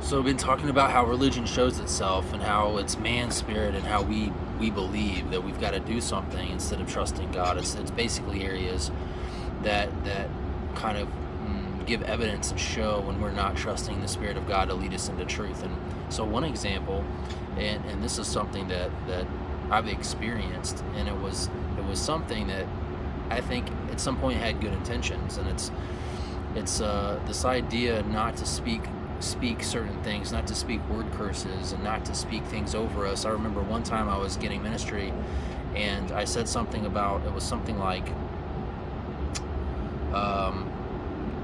So we've been talking about how religion shows itself and how it's man's spirit and how we believe that we've got to do something instead of trusting God. It's basically areas that kind of give evidence and show when we're not trusting the Spirit of God to lead us into truth. And so one example, and this is something that I've experienced, and it was something that I think at some point had good intentions, and it's this idea not to speak certain things, not to speak word curses, and not to speak things over us. I remember one time I was getting ministry, and I said something about, it was something like,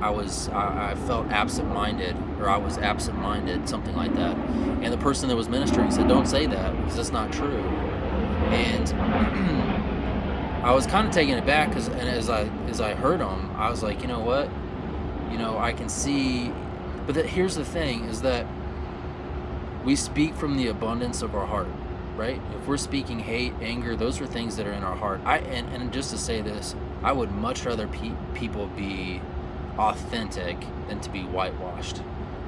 I felt absent-minded, or I was absent-minded, something like that. And the person that was ministering said, "Don't say that because that's not true." And I was kind of taken aback, because, and as I heard him, I was like, you know what? I can see, but here's the thing: is that we speak from the abundance of our heart, right? If we're speaking hate, anger, those are things that are in our heart. And just to say this, I would much rather people be authentic than to be whitewashed,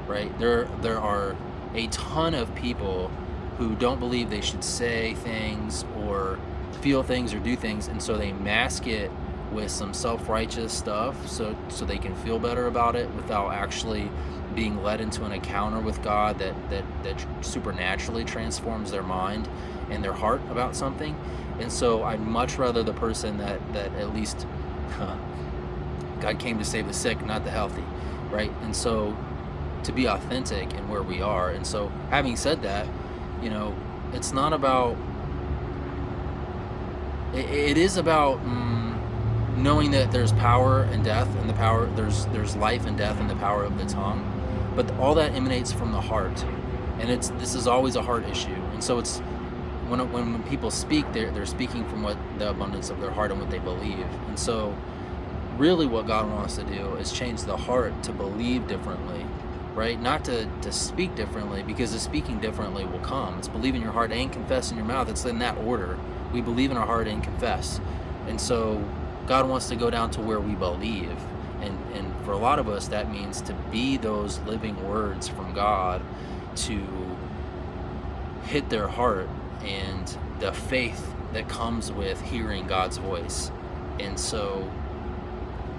right? There are a ton of people who don't believe they should say things or feel things or do things, and so they mask it with some self-righteous stuff so they can feel better about it without actually being led into an encounter with God that supernaturally transforms their mind and their heart about something. And so I'd much rather the person that at least God came to save the sick, not the healthy, right? And so to be authentic in where we are. And so having said that, it's not about, it is about knowing that there's power and death, and there's life and death in the power of the tongue, but all that emanates from the heart, and this is always a heart issue. And so it's when people speak, they're speaking from what the abundance of their heart and what they believe. And so really what God wants to do is change the heart to believe differently, right? Not to speak differently, because the speaking differently will come. It's believe in your heart and confess in your mouth. It's in that order. We believe in our heart and confess. And so God wants to go down to where we believe. And for a lot of us, that means to be those living words from God to hit their heart, and the faith that comes with hearing God's voice. And so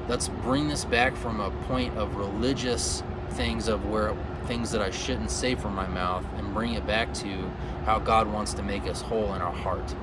let's bring this back from a point of religious things, of where things that I shouldn't say from my mouth, and bring it back to how God wants to make us whole in our heart.